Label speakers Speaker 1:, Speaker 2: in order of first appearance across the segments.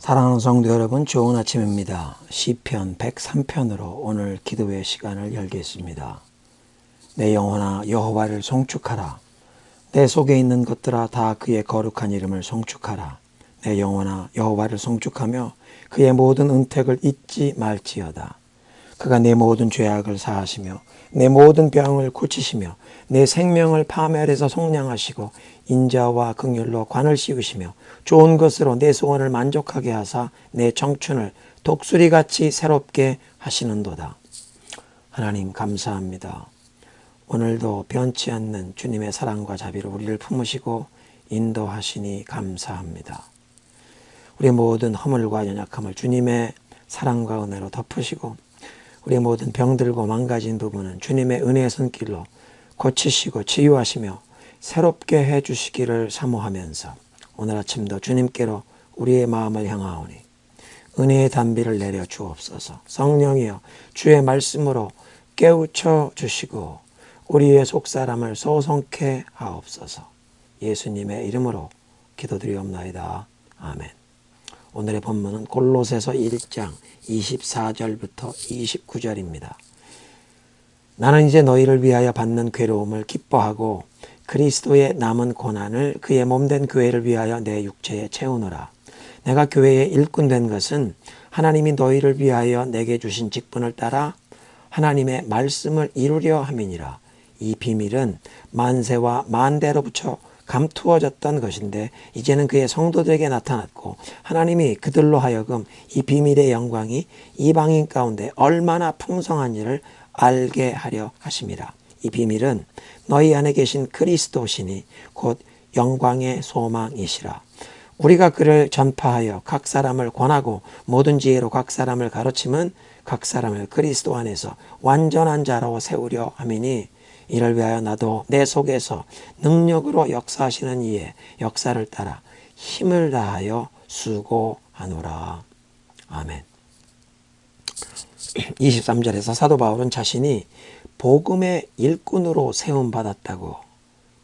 Speaker 1: 사랑하는 성도 여러분, 좋은 아침입니다. 시편 103편으로 오늘 기도의 시간을 열겠습니다. 내 영혼아 여호와를 송축하라. 내 속에 있는 것들아 다 그의 거룩한 이름을 송축하라. 내 영혼아 여호와를 송축하며 그의 모든 은택을 잊지 말지어다. 그가 내 모든 죄악을 사하시며 내 모든 병을 고치시며 내 생명을 파멸해서 속량하시고 인자와 긍휼로 관을 씌우시며 좋은 것으로 내 소원을 만족하게 하사 내 청춘을 독수리같이 새롭게 하시는도다. 하나님 감사합니다. 오늘도 변치 않는 주님의 사랑과 자비로 우리를 품으시고 인도하시니 감사합니다. 우리의 모든 허물과 연약함을 주님의 사랑과 은혜로 덮으시고 우리의 모든 병들고 망가진 부분은 주님의 은혜의 손길로 고치시고 치유하시며 새롭게 해주시기를 사모하면서 오늘 아침도 주님께로 우리의 마음을 향하오니 은혜의 단비를 내려 주옵소서. 성령이여 주의 말씀으로 깨우쳐 주시고 우리의 속사람을 소송케 하옵소서. 예수님의 이름으로 기도드리옵나이다. 아멘. 오늘의 본문은 골로새서 1장 24절부터 29절입니다. 나는 이제 너희를 위하여 받는 괴로움을 기뻐하고 그리스도의 남은 고난을 그의 몸된 교회를 위하여 내 육체에 채우노라. 내가 교회의 일꾼 된 것은 하나님이 너희를 위하여 내게 주신 직분을 따라 하나님의 말씀을 이루려 함이니라. 이 비밀은 만세와 만대로부터 감투어졌던 것인데 이제는 그의 성도들에게 나타났고 하나님이 그들로 하여금 이 비밀의 영광이 이방인 가운데 얼마나 풍성한 일을 알게 하려 하심이라. 이 비밀은 너희 안에 계신 그리스도시니 곧 영광의 소망이시라. 우리가 그를 전파하여 각 사람을 권하고 모든 지혜로 각 사람을 가르침은 각 사람을 그리스도 안에서 완전한 자로 세우려 함이니 이를 위하여 나도 내 속에서 능력으로 역사하시는 이의 역사를 따라 힘을 다하여 수고하노라. 아멘. 23절에서 사도 바울은 자신이 복음의 일꾼으로 세움받았다고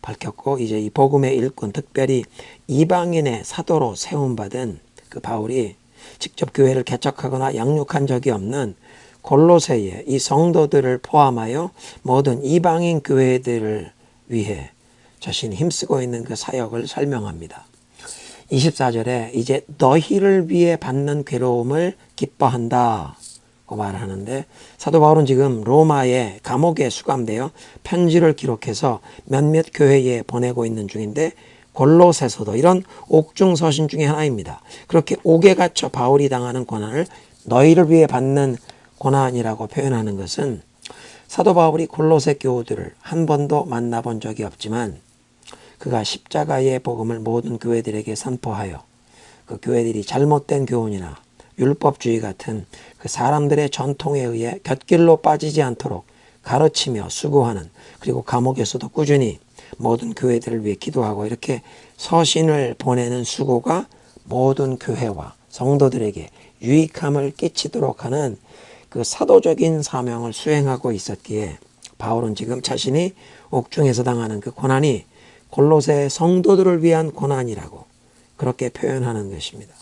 Speaker 1: 밝혔고 이제 이 복음의 일꾼, 특별히 이방인의 사도로 세움받은 그 바울이 직접 교회를 개척하거나 양육한 적이 없는 골로새의 이 성도들을 포함하여 모든 이방인 교회들을 위해 자신이 힘쓰고 있는 그 사역을 설명합니다. 24절에 이제 너희를 위해 받는 괴로움을 기뻐한다 고 말하는데 사도 바울은 지금 로마의 감옥에 수감되어 편지를 기록해서 몇몇 교회에 보내고 있는 중인데 골로새서도 이런 옥중서신 중에 하나입니다. 그렇게 옥에 갇혀 바울이 당하는 고난을 너희를 위해 받는 고난이라고 표현하는 것은 사도 바울이 골로새 교우들을 한 번도 만나본 적이 없지만 그가 십자가의 복음을 모든 교회들에게 선포하여 그 교회들이 잘못된 교훈이나 율법주의 같은 그 사람들의 전통에 의해 곁길로 빠지지 않도록 가르치며 수고하는, 그리고 감옥에서도 꾸준히 모든 교회들을 위해 기도하고 이렇게 서신을 보내는 수고가 모든 교회와 성도들에게 유익함을 끼치도록 하는 그 사도적인 사명을 수행하고 있었기에 바울은 지금 자신이 옥중에서 당하는 그 고난이 골로새 성도들을 위한 고난이라고 그렇게 표현하는 것입니다.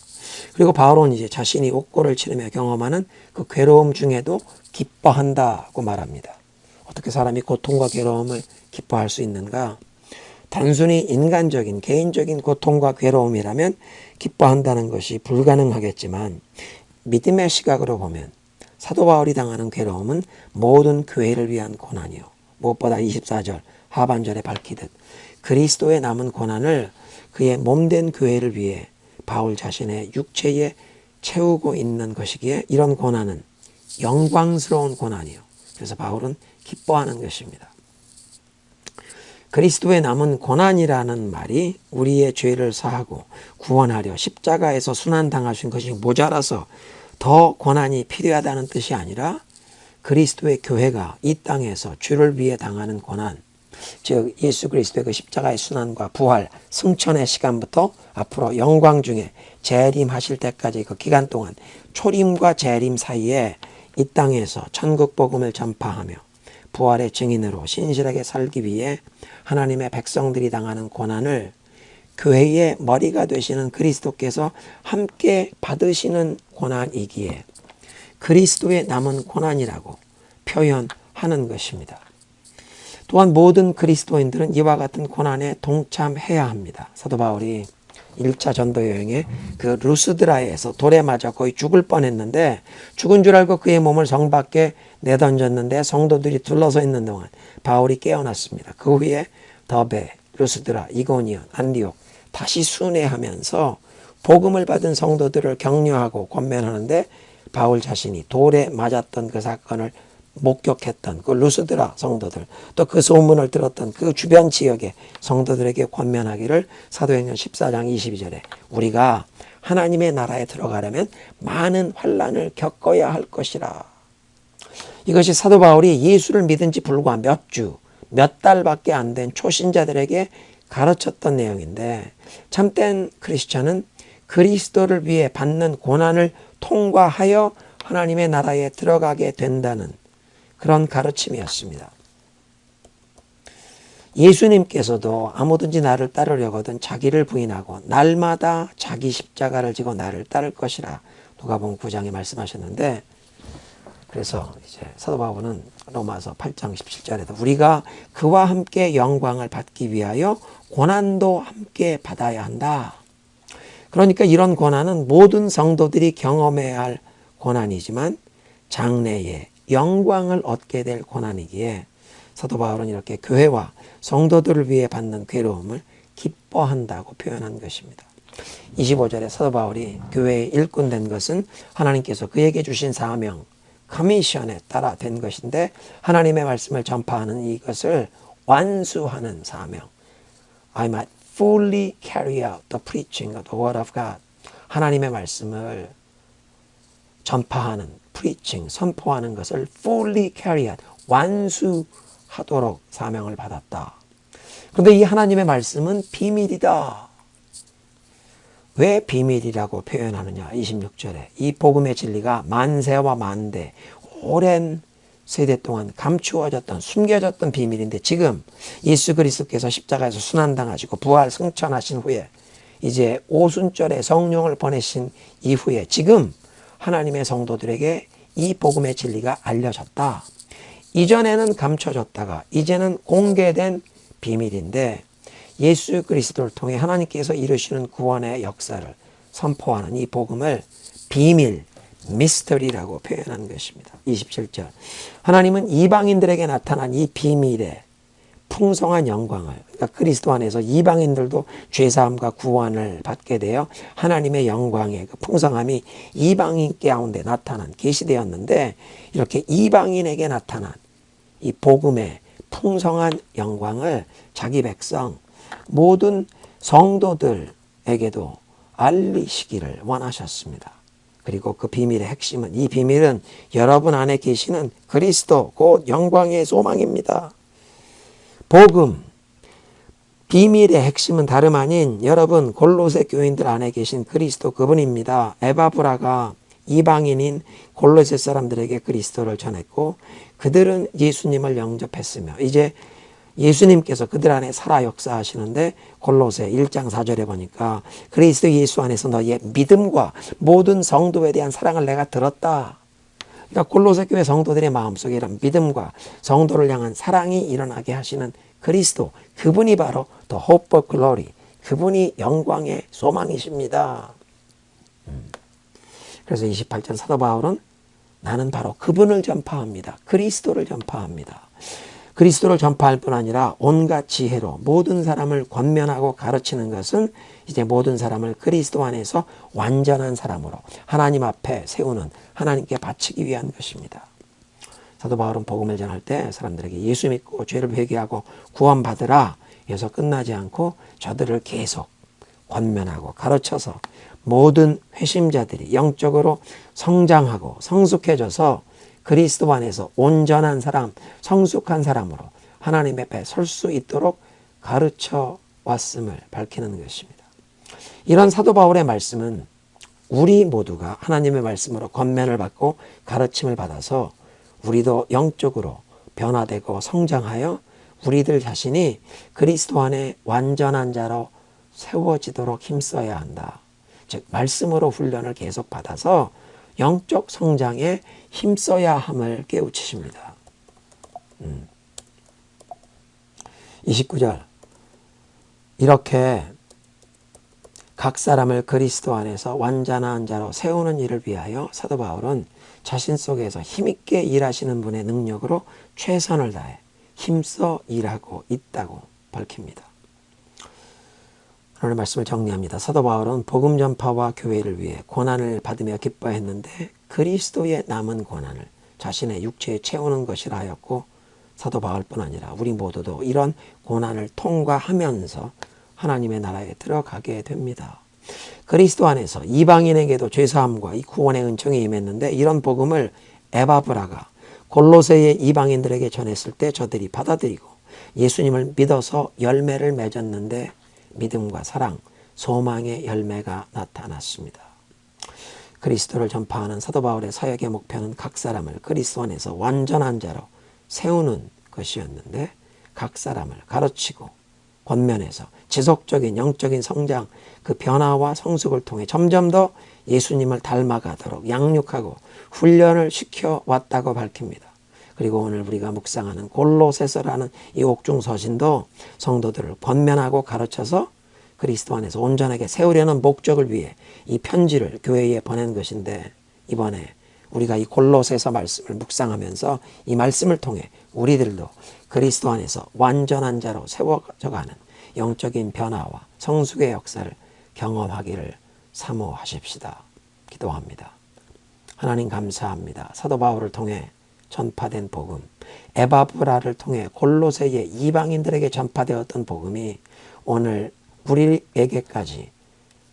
Speaker 1: 그리고 바울은 이제 자신이 옥고를 치르며 경험하는 그 괴로움 중에도 기뻐한다고 말합니다. 어떻게 사람이 고통과 괴로움을 기뻐할 수 있는가? 단순히 인간적인 개인적인 고통과 괴로움이라면 기뻐한다는 것이 불가능하겠지만 믿음의 시각으로 보면 사도 바울이 당하는 괴로움은 모든 교회를 위한 고난이요, 무엇보다 24절 하반절에 밝히듯 그리스도의 남은 고난을 그의 몸된 교회를 위해 바울 자신의 육체에 채우고 있는 것이기에 이런 고난은 영광스러운 고난이요, 그래서 바울은 기뻐하는 것입니다. 그리스도의 남은 고난이라는 말이 우리의 죄를 사하고 구원하려 십자가에서 순환당하신 것이 모자라서 더 고난이 필요하다는 뜻이 아니라 그리스도의 교회가 이 땅에서 주를 위해 당하는 고난, 즉 예수 그리스도의 그 십자가의 순환과 부활, 승천의 시간부터 앞으로 영광 중에 재림하실 때까지 그 기간 동안 초림과 재림 사이에 이 땅에서 천국 복음을 전파하며 부활의 증인으로 신실하게 살기 위해 하나님의 백성들이 당하는 고난을 교회의 머리가 되시는 그리스도께서 함께 받으시는 고난이기에 그리스도의 남은 고난이라고 표현하는 것입니다. 또한 모든 그리스도인들은 이와 같은 고난에 동참해야 합니다. 사도 바울이 1차 전도 여행에 그 루스드라에서 돌에 맞아 거의 죽을 뻔했는데 죽은 줄 알고 그의 몸을 성 밖에 내던졌는데 성도들이 둘러서 있는 동안 바울이 깨어났습니다. 그 후에 더베, 루스드라, 이고니온, 안디옥 다시 순회하면서 복음을 받은 성도들을 격려하고 권면하는데 바울 자신이 돌에 맞았던 그 사건을 목격했던 그 루스드라 성도들 또 그 소문을 들었던 그 주변 지역의 성도들에게 권면하기를 사도행전 14장 22절에 우리가 하나님의 나라에 들어가려면 많은 환난을 겪어야 할 것이라. 이것이 사도 바울이 예수를 믿은 지 불과 몇 주, 몇 달밖에 안 된 초신자들에게 가르쳤던 내용인데 참된 크리스천은 그리스도를 위해 받는 고난을 통과하여 하나님의 나라에 들어가게 된다는 그런 가르침이었습니다. 예수님께서도 아무든지 나를 따르려거든 자기를 부인하고 날마다 자기 십자가를 지고 나를 따를 것이라 누가복음 9장에 말씀하셨는데 그래서 이제 사도 바울은 로마서 8장 17절에도 우리가 그와 함께 영광을 받기 위하여 고난도 함께 받아야 한다. 그러니까 이런 고난은 모든 성도들이 경험해야 할 고난이지만 장래에 영광을 얻게 될 고난이기에 사도 바울은 이렇게 교회와 성도들을 위해 받는 괴로움을 기뻐한다고 표현한 것입니다. 25절에 사도 바울이 교회의 일꾼 된 것은 하나님께서 그에게 주신 사명, 커미션에 따라 된 것인데 하나님의 말씀을 전파하는 이것을 완수하는 사명. I might fully carry out the preaching of the word of God. 하나님의 말씀을 전파하는 preaching, 선포하는 것을 fully carry out, 완수하도록 사명을 받았다. 그런데 이 하나님의 말씀은 비밀이다. 왜 비밀이라고 표현하느냐? 26절에 이 복음의 진리가 만세와 만대 오랜 세대 동안 감추어졌던 숨겨졌던 비밀인데 지금 예수 그리스도께서 십자가에서 순환당하시고 부활 승천하신 후에 이제 오순절에 성령을 보내신 이후에 지금 하나님의 성도들에게 이 복음의 진리가 알려졌다. 이전에는 감춰졌다가 이제는 공개된 비밀인데 예수 그리스도를 통해 하나님께서 이루시는 구원의 역사를 선포하는 이 복음을 비밀, 미스터리라고 표현한 것입니다. 27절 하나님은 이방인들에게 나타난 이 비밀의 풍성한 영광을 그러니까 그리스도 안에서 이방인들도 죄사함과 구원을 받게 되어 하나님의 영광의 그 풍성함이 이방인 가운데 나타난 계시되었는데 이렇게 이방인에게 나타난 이 복음의 풍성한 영광을 자기 백성 모든 성도들에게도 알리시기를 원하셨습니다. 그리고 그 비밀의 핵심은 이 비밀은 여러분 안에 계시는 그리스도 곧 영광의 소망입니다. 복음, 비밀의 핵심은 다름 아닌 여러분 골로새 교인들 안에 계신 그리스도 그분입니다. 에바브라가 이방인인 골로새 사람들에게 그리스도를 전했고 그들은 예수님을 영접했으며 이제 예수님께서 그들 안에 살아 역사하시는데 골로새 1장 4절에 보니까 그리스도 예수 안에서 너희의 믿음과 모든 성도에 대한 사랑을 내가 들었다. 그러니까 골로새 교회 성도들의 마음속에 이런 믿음과 성도를 향한 사랑이 일어나게 하시는 그리스도 그분이 바로 The Hope of Glory 그분이 영광의 소망이십니다. 그래서 28절 사도 바울은 나는 바로 그분을 전파합니다. 그리스도를 전파합니다. 그리스도를 전파할 뿐 아니라 온갖 지혜로 모든 사람을 권면하고 가르치는 것은 이제 모든 사람을 그리스도 안에서 완전한 사람으로 하나님 앞에 세우는 하나님께 바치기 위한 것입니다. 사도 바울은 복음을 전할 때 사람들에게 예수 믿고 죄를 회개하고 구원받으라 해서 끝나지 않고 저들을 계속 권면하고 가르쳐서 모든 회심자들이 영적으로 성장하고 성숙해져서 그리스도 안에서 온전한 사람, 성숙한 사람으로 하나님 앞에 설 수 있도록 가르쳐 왔음을 밝히는 것입니다. 이런 사도 바울의 말씀은 우리 모두가 하나님의 말씀으로 권면을 받고 가르침을 받아서 우리도 영적으로 변화되고 성장하여 우리들 자신이 그리스도 안에 완전한 자로 세워지도록 힘써야 한다. 즉 말씀으로 훈련을 계속 받아서 영적 성장에 힘써야 함을 깨우치십니다. 29절 이렇게 각 사람을 그리스도 안에서 완전한 자로 세우는 일을 위하여 사도 바울은 자신 속에서 힘있게 일하시는 분의 능력으로 최선을 다해 힘써 일하고 있다고 밝힙니다. 오늘 말씀을 정리합니다. 사도 바울은 복음 전파와 교회를 위해 고난을 받으며 기뻐했는데 그리스도의 남은 고난을 자신의 육체에 채우는 것이라 하였고, 사도 바울뿐 아니라 우리 모두도 이런 고난을 통과하면서 하나님의 나라에 들어가게 됩니다. 그리스도 안에서 이방인에게도 죄사함과 이 구원의 은총이 임했는데, 이런 복음을 에바브라가 골로새의 이방인들에게 전했을 때 저들이 받아들이고 예수님을 믿어서 열매를 맺었는데 믿음과 사랑, 소망의 열매가 나타났습니다. 그리스도를 전파하는 사도 바울의 사역의 목표는 각 사람을 그리스도 안에서 완전한 자로 세우는 것이었는데, 각 사람을 가르치고 권면해서 지속적인 영적인 성장, 그 변화와 성숙을 통해 점점 더 예수님을 닮아가도록 양육하고 훈련을 시켜왔다고 밝힙니다. 그리고 오늘 우리가 묵상하는 골로새서라는 이 옥중 서신도 성도들을 권면하고 가르쳐서 그리스도 안에서 온전하게 세우려는 목적을 위해 이 편지를 교회에 보낸 것인데, 이번에 우리가 이 골로새서 말씀을 묵상하면서 이 말씀을 통해 우리들도 그리스도 안에서 완전한 자로 세워져가는 영적인 변화와 성숙의 역사를 경험하기를 사모하십시다. 기도합니다. 하나님 감사합니다. 사도 바울을 통해 전파된 복음, 에바브라를 통해 골로새의 이방인들에게 전파되었던 복음이 오늘 우리에게까지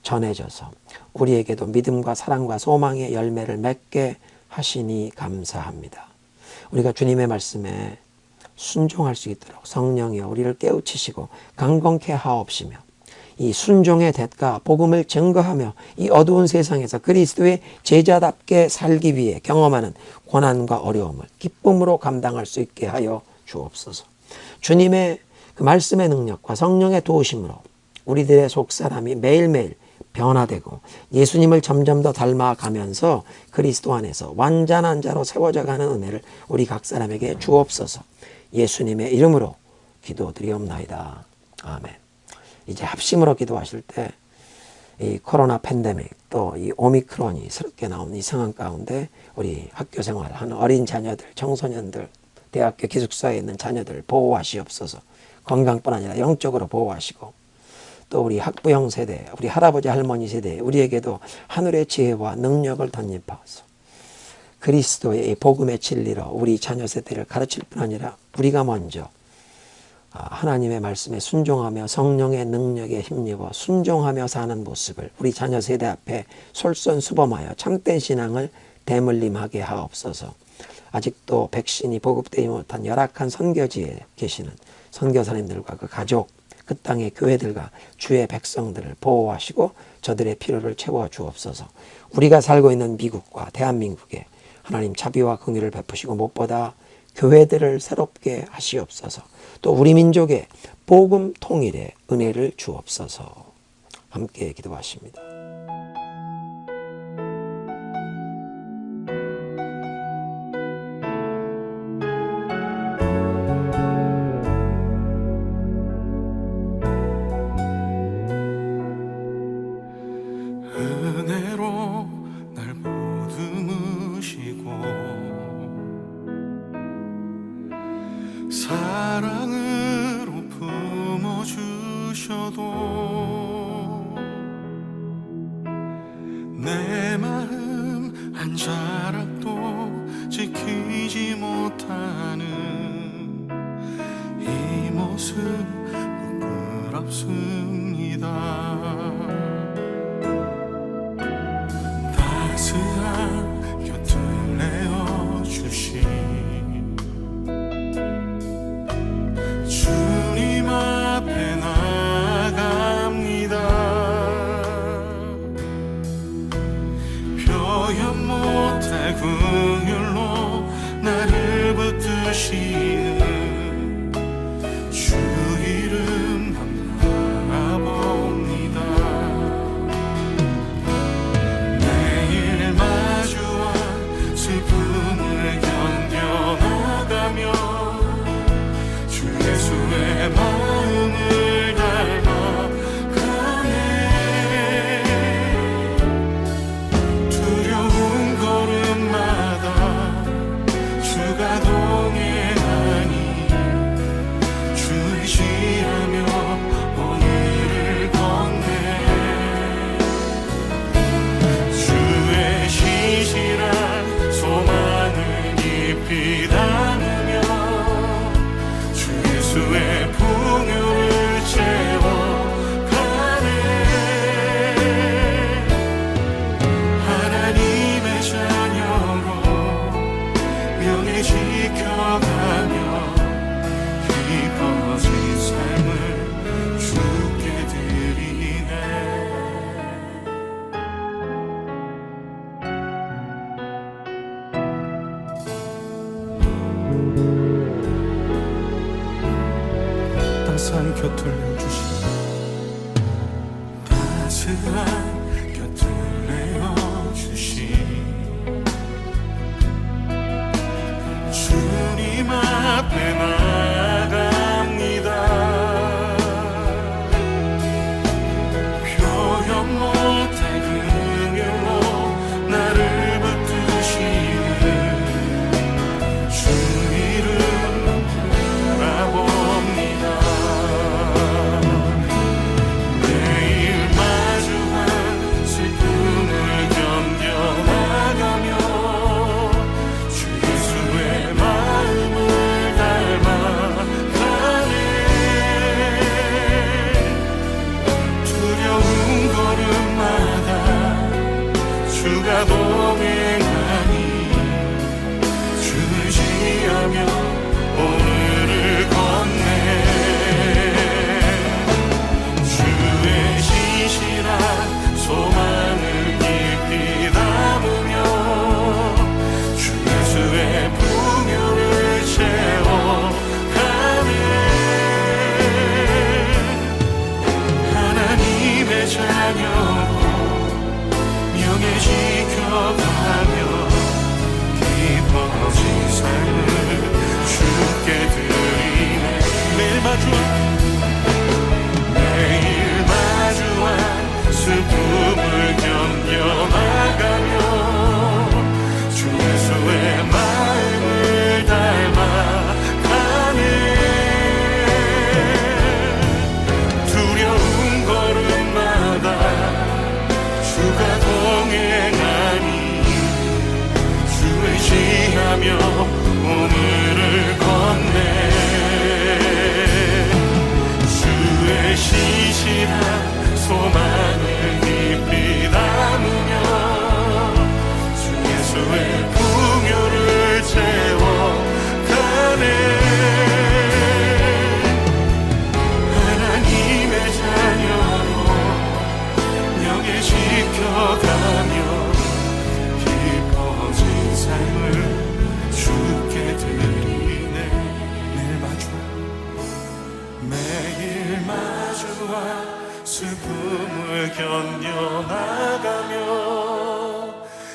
Speaker 1: 전해져서 우리에게도 믿음과 사랑과 소망의 열매를 맺게 하시니 감사합니다. 우리가 주님의 말씀에 순종할 수 있도록 성령이여 우리를 깨우치시고 강건케 하옵시며, 이 순종의 대가 복음을 증거하며 이 어두운 세상에서 그리스도의 제자답게 살기 위해 경험하는 고난과 어려움을 기쁨으로 감당할 수 있게 하여 주옵소서. 주님의 그 말씀의 능력과 성령의 도우심으로 우리들의 속사람이 매일매일 변화되고 예수님을 점점 더 닮아가면서 그리스도 안에서 완전한 자로 세워져가는 은혜를 우리 각 사람에게 주옵소서. 예수님의 이름으로 기도드리옵나이다. 아멘. 이제 합심으로 기도하실 때 이 코로나 팬데믹, 또 이 오미크론이 새롭게 나온 이 상황 가운데 우리 학교 생활하는 어린 자녀들, 청소년들, 대학교 기숙사에 있는 자녀들 보호하시옵소서. 건강뿐 아니라 영적으로 보호하시고, 또 우리 학부형 세대, 우리 할아버지 할머니 세대, 우리에게도 하늘의 지혜와 능력을 덧입하소서. 그리스도의 복음의 진리로 우리 자녀 세대를 가르칠 뿐 아니라 우리가 먼저 하나님의 말씀에 순종하며 성령의 능력에 힘입어 순종하며 사는 모습을 우리 자녀 세대 앞에 솔선수범하여 참된 신앙을 대물림하게 하옵소서. 아직도 백신이 보급되지 못한 열악한 선교지에 계시는 선교사님들과 그 가족, 그 땅의 교회들과 주의 백성들을 보호하시고 저들의 필요를 채워 주옵소서. 우리가 살고 있는 미국과 대한민국에 하나님 자비와 긍휼을 베푸시고 무엇보다 교회들을 새롭게 하시옵소서. 또 우리 민족의 복음 통일의 은혜를 주옵소서. 함께 기도하십니다.
Speaker 2: 은혜로 날 보듬으시고 사랑으로 품어주셔도 내 마음 한 자락도 지키지 못하는 이 모습 부끄럽습니다. 따스한 곁을 내어주신 주님 앞에 나갑니다. 표현 못할 긍휼로 나를 붙드시는 주 이름 바라봅니다. 곁을 내어주시니 따스한 곁을 내어주시니 주님 앞에 나갑니다. 표현 못할 긍휼로 나를 붙드시는 주 이름 바라봅니다. 매일 마주한 슬픔을 견뎌나가며 주 예수의 마음을 닮아가네. 두려운 걸음마다 주가 동행하니 주를 지하며 오늘을 건네. 주의 신실한 소망을 깊이 담으며 주 예수의 풍요를 채워가네. 하나님의 자녀로 명예 지켜가며 깊어진 삶을 주께 드리네. 매일 마주한 슬픔을 견뎌나가며 주 예수의 마음을 닮아가네. 두려운 걸음마다 주가 동행하니 주를 지하며 오늘을 건네. 주의 신실한 소망을 깊이 담으며 주 예수의 풍요를 채워가네. 하나님의 자녀로 명예 지켜가며 깊어진 삶을 주께 드리네. 매일 마주한 슬픔을 견뎌나가며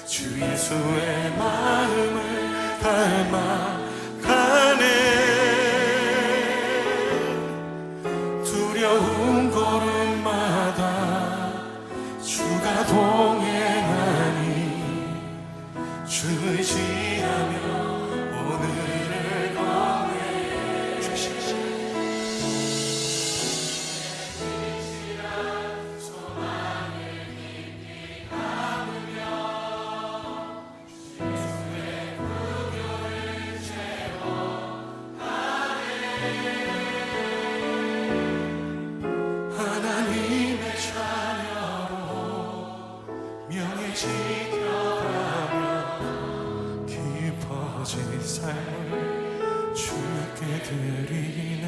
Speaker 2: 주 예수의 마음을 닮아가네. 두려운 걸음마다 주가 동행하니 주를 지하며 오늘을 건네. 주시지 하나님의 자녀로 명예 지켜가며 깊어진 삶을 주께 드리네.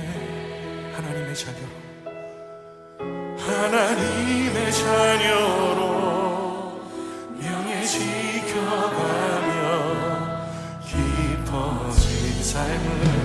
Speaker 2: 하나님의 자녀로 명예 지켜가며 깊어진 삶을